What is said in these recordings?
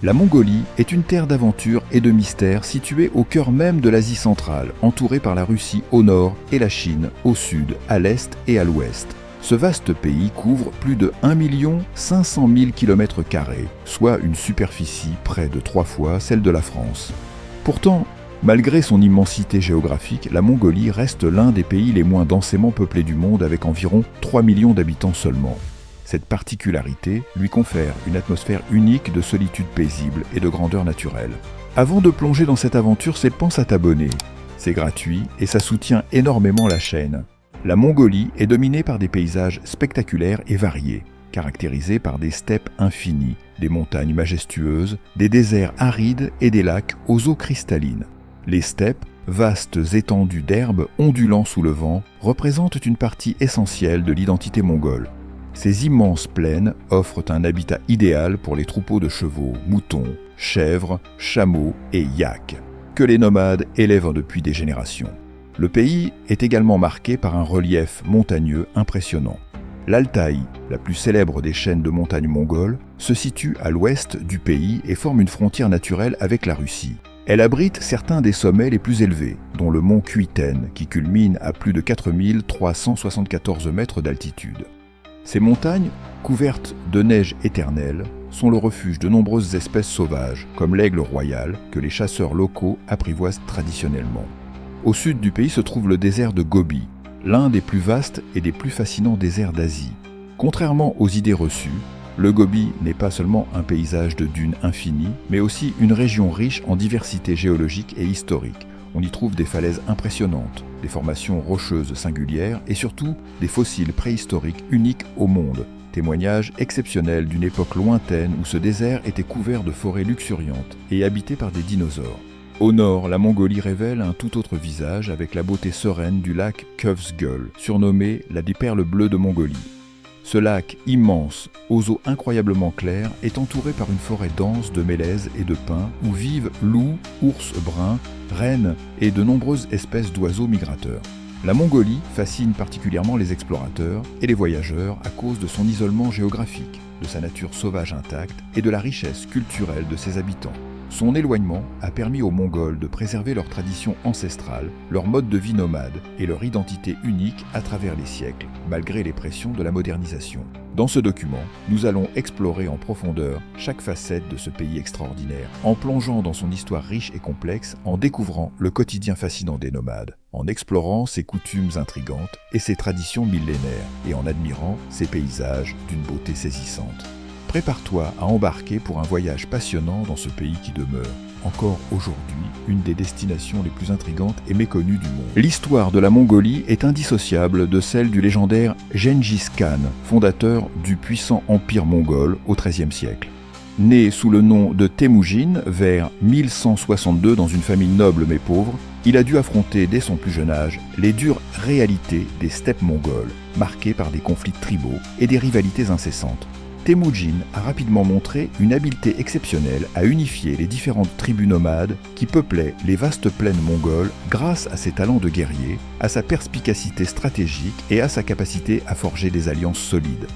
La Mongolie est une terre d'aventure et de mystère située au cœur même de l'Asie centrale, entourée par la Russie au nord et la Chine au sud, à l'est et à l'ouest. Ce vaste pays couvre plus de 1 500 000 km², soit une superficie près de 3 fois celle de la France. Pourtant, malgré son immensité géographique, la Mongolie reste l'un des pays les moins densément peuplés du monde avec environ 3 millions d'habitants seulement. Cette particularité lui confère une atmosphère unique de solitude paisible et de grandeur naturelle. Avant de plonger dans cette aventure, pense à t'abonner. C'est gratuit et ça soutient énormément la chaîne. La Mongolie est dominée par des paysages spectaculaires et variés, caractérisés par des steppes infinies, des montagnes majestueuses, des déserts arides et des lacs aux eaux cristallines. Les steppes, vastes étendues d'herbes ondulant sous le vent, représentent une partie essentielle de l'identité mongole. Ces immenses plaines offrent un habitat idéal pour les troupeaux de chevaux, moutons, chèvres, chameaux et yaks, que les nomades élèvent depuis des générations. Le pays est également marqué par un relief montagneux impressionnant. L'Altaï, la plus célèbre des chaînes de montagnes mongoles, se situe à l'ouest du pays et forme une frontière naturelle avec la Russie. Elle abrite certains des sommets les plus élevés, dont le mont Kuiten, qui culmine à plus de 4 374 mètres d'altitude. Ces montagnes, couvertes de neige éternelle, sont le refuge de nombreuses espèces sauvages, comme l'aigle royal, que les chasseurs locaux apprivoisent traditionnellement. Au sud du pays se trouve le désert de Gobi, l'un des plus vastes et des plus fascinants déserts d'Asie. Contrairement aux idées reçues, le Gobi n'est pas seulement un paysage de dunes infinies, mais aussi une région riche en diversité géologique et historique. On y trouve des falaises impressionnantes, des formations rocheuses singulières et surtout des fossiles préhistoriques uniques au monde. Témoignage exceptionnel d'une époque lointaine où ce désert était couvert de forêts luxuriantes et habité par des dinosaures. Au nord, la Mongolie révèle un tout autre visage avec la beauté sereine du lac Kuvsgöl, surnommé la des perles bleues de Mongolie. Ce lac immense, aux eaux incroyablement claires, est entouré par une forêt dense de mélèzes et de pins où vivent loups, ours bruns, rennes et de nombreuses espèces d'oiseaux migrateurs. La Mongolie fascine particulièrement les explorateurs et les voyageurs à cause de son isolement géographique, de sa nature sauvage intacte et de la richesse culturelle de ses habitants. Son éloignement a permis aux Mongols de préserver leurs traditions ancestrales, leur mode de vie nomade et leur identité unique à travers les siècles, malgré les pressions de la modernisation. Dans ce document, nous allons explorer en profondeur chaque facette de ce pays extraordinaire, en plongeant dans son histoire riche et complexe, en découvrant le quotidien fascinant des nomades, en explorant ses coutumes intrigantes et ses traditions millénaires, et en admirant ses paysages d'une beauté saisissante. Prépare-toi à embarquer pour un voyage passionnant dans ce pays qui demeure, encore aujourd'hui, une des destinations les plus intrigantes et méconnues du monde. L'histoire de la Mongolie est indissociable de celle du légendaire Gengis Khan, fondateur du puissant empire mongol au XIIIe siècle. Né sous le nom de Temujin vers 1162 dans une famille noble mais pauvre, il a dû affronter dès son plus jeune âge les dures réalités des steppes mongoles, marquées par des conflits tribaux et des rivalités incessantes. Temujin a rapidement montré une habileté exceptionnelle à unifier les différentes tribus nomades qui peuplaient les vastes plaines mongoles grâce à ses talents de guerrier, à sa perspicacité stratégique et à sa capacité à forger des alliances solides.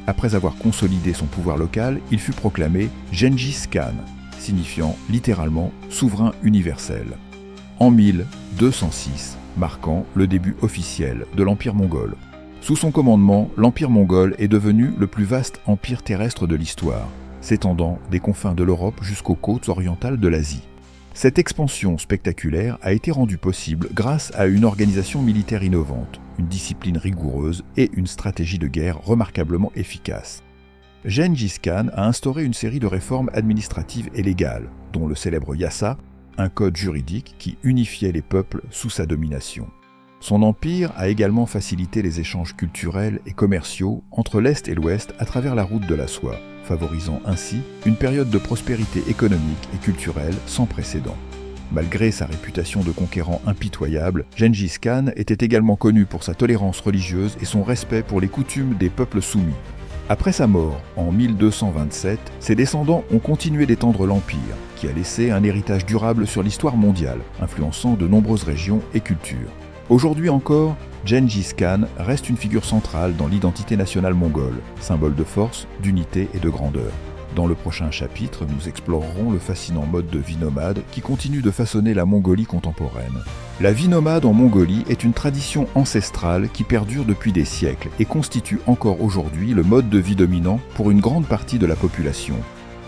Après avoir consolidé son pouvoir local, il fut proclamé Gengis Khan, signifiant littéralement souverain universel, en 1206, marquant le début officiel de l'Empire mongol. Sous son commandement, l'Empire mongol est devenu le plus vaste empire terrestre de l'histoire, s'étendant des confins de l'Europe jusqu'aux côtes orientales de l'Asie. Cette expansion spectaculaire a été rendue possible grâce à une organisation militaire innovante, une discipline rigoureuse et une stratégie de guerre remarquablement efficace. Gengis Khan a instauré une série de réformes administratives et légales, dont le célèbre Yasa, un code juridique qui unifiait les peuples sous sa domination. Son empire a également facilité les échanges culturels et commerciaux entre l'Est et l'Ouest à travers la route de la soie, favorisant ainsi une période de prospérité économique et culturelle sans précédent. Malgré sa réputation de conquérant impitoyable, Gengis Khan était également connu pour sa tolérance religieuse et son respect pour les coutumes des peuples soumis. Après sa mort, en 1227, ses descendants ont continué d'étendre l'empire, qui a laissé un héritage durable sur l'histoire mondiale, influençant de nombreuses régions et cultures. Aujourd'hui encore, Gengis Khan reste une figure centrale dans l'identité nationale mongole, symbole de force, d'unité et de grandeur. Dans le prochain chapitre, nous explorerons le fascinant mode de vie nomade qui continue de façonner la Mongolie contemporaine. La vie nomade en Mongolie est une tradition ancestrale qui perdure depuis des siècles et constitue encore aujourd'hui le mode de vie dominant pour une grande partie de la population.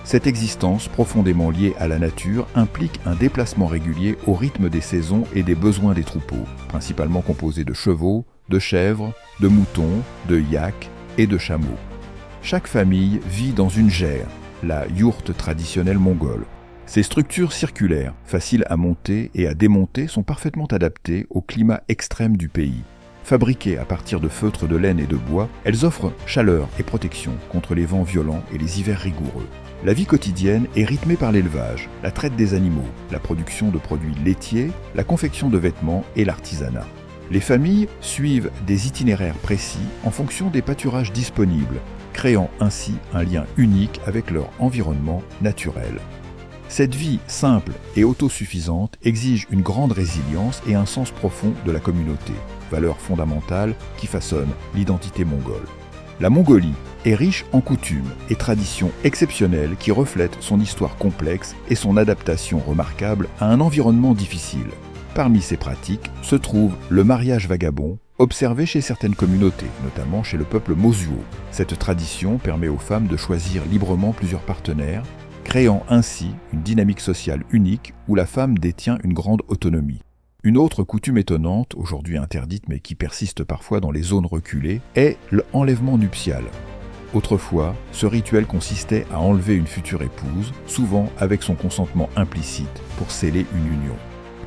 Cette existence, profondément liée à la nature, implique un déplacement régulier au rythme des saisons et des besoins des troupeaux, principalement composés de chevaux, de chèvres, de moutons, de yaks et de chameaux. Chaque famille vit dans une gère, la yourte traditionnelle mongole. Ces structures circulaires, faciles à monter et à démonter, sont parfaitement adaptées au climat extrême du pays. Fabriquées à partir de feutres de laine et de bois, elles offrent chaleur et protection contre les vents violents et les hivers rigoureux. La vie quotidienne est rythmée par l'élevage, la traite des animaux, la production de produits laitiers, la confection de vêtements et l'artisanat. Les familles suivent des itinéraires précis en fonction des pâturages disponibles, créant ainsi un lien unique avec leur environnement naturel. Cette vie simple et autosuffisante exige une grande résilience et un sens profond de la communauté, valeurs fondamentales qui façonnent l'identité mongole. La Mongolie est riche en coutumes et traditions exceptionnelles qui reflètent son histoire complexe et son adaptation remarquable à un environnement difficile. Parmi ces pratiques se trouve le mariage vagabond, observé chez certaines communautés, notamment chez le peuple Mosuo. Cette tradition permet aux femmes de choisir librement plusieurs partenaires, créant ainsi une dynamique sociale unique où la femme détient une grande autonomie. Une autre coutume étonnante, aujourd'hui interdite mais qui persiste parfois dans les zones reculées, est l'enlèvement nuptial. Autrefois, ce rituel consistait à enlever une future épouse, souvent avec son consentement implicite, pour sceller une union.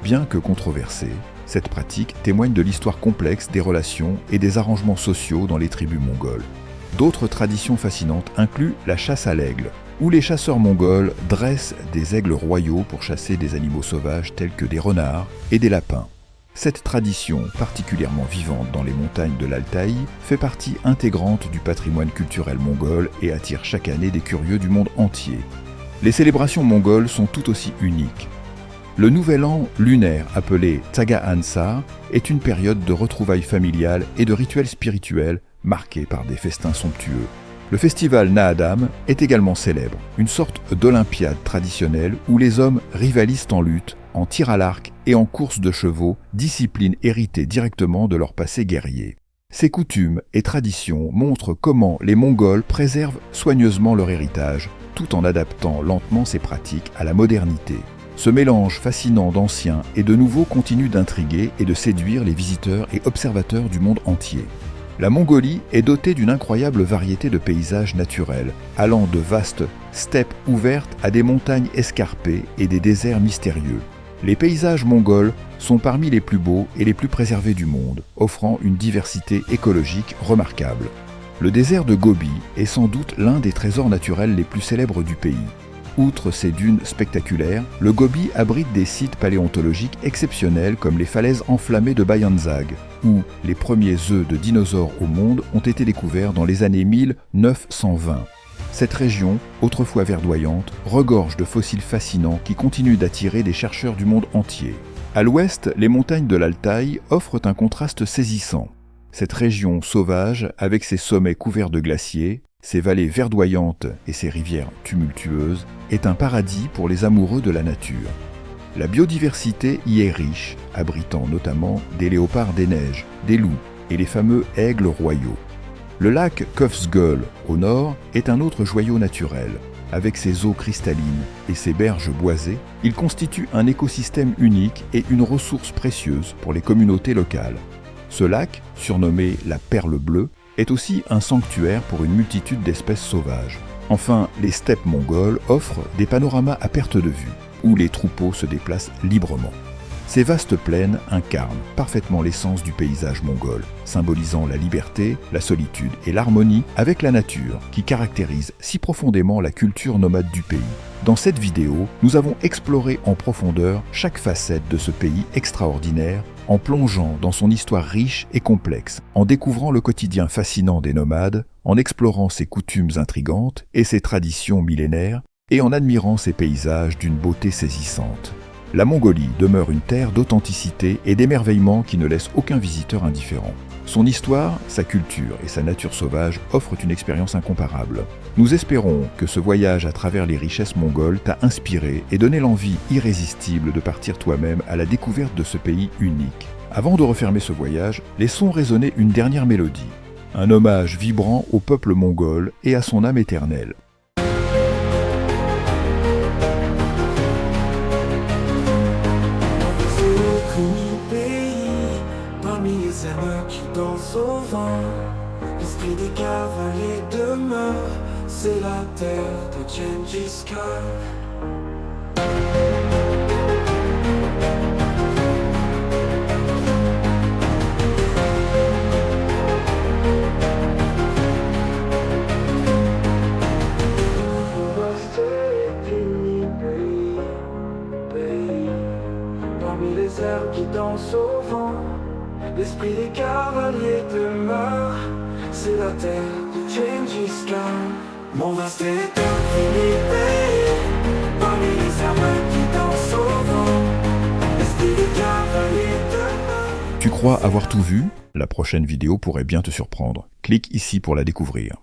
Bien que controversée, cette pratique témoigne de l'histoire complexe des relations et des arrangements sociaux dans les tribus mongoles. D'autres traditions fascinantes incluent la chasse à l'aigle, où les chasseurs mongols dressent des aigles royaux pour chasser des animaux sauvages tels que des renards et des lapins. Cette tradition, particulièrement vivante dans les montagnes de l'Altaï, fait partie intégrante du patrimoine culturel mongol et attire chaque année des curieux du monde entier. Les célébrations mongoles sont tout aussi uniques. Le nouvel an lunaire, appelé Tsaga Ansa, est une période de retrouvailles familiales et de rituels spirituels marqués par des festins somptueux. Le festival Naadam est également célèbre, une sorte d'olympiade traditionnelle où les hommes rivalisent en lutte, en tir à l'arc et en course de chevaux, discipline héritée directement de leur passé guerrier. Ces coutumes et traditions montrent comment les Mongols préservent soigneusement leur héritage, tout en adaptant lentement ces pratiques à la modernité. Ce mélange fascinant d'anciens et de nouveaux continue d'intriguer et de séduire les visiteurs et observateurs du monde entier. La Mongolie est dotée d'une incroyable variété de paysages naturels, allant de vastes steppes ouvertes à des montagnes escarpées et des déserts mystérieux. Les paysages mongols sont parmi les plus beaux et les plus préservés du monde, offrant une diversité écologique remarquable. Le désert de Gobi est sans doute l'un des trésors naturels les plus célèbres du pays. Outre ces dunes spectaculaires, le Gobi abrite des sites paléontologiques exceptionnels comme les falaises enflammées de Bayanzag, où les premiers œufs de dinosaures au monde ont été découverts dans les années 1920. Cette région, autrefois verdoyante, regorge de fossiles fascinants qui continuent d'attirer des chercheurs du monde entier. À l'ouest, les montagnes de l'Altaï offrent un contraste saisissant. Cette région sauvage, avec ses sommets couverts de glaciers, ses vallées verdoyantes et ses rivières tumultueuses, est un paradis pour les amoureux de la nature. La biodiversité y est riche, abritant notamment des léopards des neiges, des loups et les fameux aigles royaux. Le lac Köfsgöl, au nord, est un autre joyau naturel. Avec ses eaux cristallines et ses berges boisées, il constitue un écosystème unique et une ressource précieuse pour les communautés locales. Ce lac, surnommé la Perle Bleue, est aussi un sanctuaire pour une multitude d'espèces sauvages. Enfin, les steppes mongoles offrent des panoramas à perte de vue, où les troupeaux se déplacent librement. Ces vastes plaines incarnent parfaitement l'essence du paysage mongol, symbolisant la liberté, la solitude et l'harmonie avec la nature qui caractérise si profondément la culture nomade du pays. Dans cette vidéo, nous avons exploré en profondeur chaque facette de ce pays extraordinaire, en plongeant dans son histoire riche et complexe, en découvrant le quotidien fascinant des nomades, en explorant ses coutumes intrigantes et ses traditions millénaires, et en admirant ses paysages d'une beauté saisissante. La Mongolie demeure une terre d'authenticité et d'émerveillement qui ne laisse aucun visiteur indifférent. Son histoire, sa culture et sa nature sauvage offrent une expérience incomparable. Nous espérons que ce voyage à travers les richesses mongoles t'a inspiré et donné l'envie irrésistible de partir toi-même à la découverte de ce pays unique. Avant de refermer ce voyage, laissons résonner une dernière mélodie. Un hommage vibrant au peuple mongol et à son âme éternelle. Parmi les âmes qui dansent au vent, l'esprit des cavaliers demeure. C'est la terre de Gengis Khan. Parmi les airs qui dansent au vent, l'esprit des cavaliers demeure. C'est la terre de Gengis Khan. Mon vaste est infini pays. Parmi les âmes qui dansent au vent, l'esprit des cavaliers demeure. Tu crois avoir tout vu? La prochaine vidéo pourrait bien te surprendre. Clique ici pour la découvrir.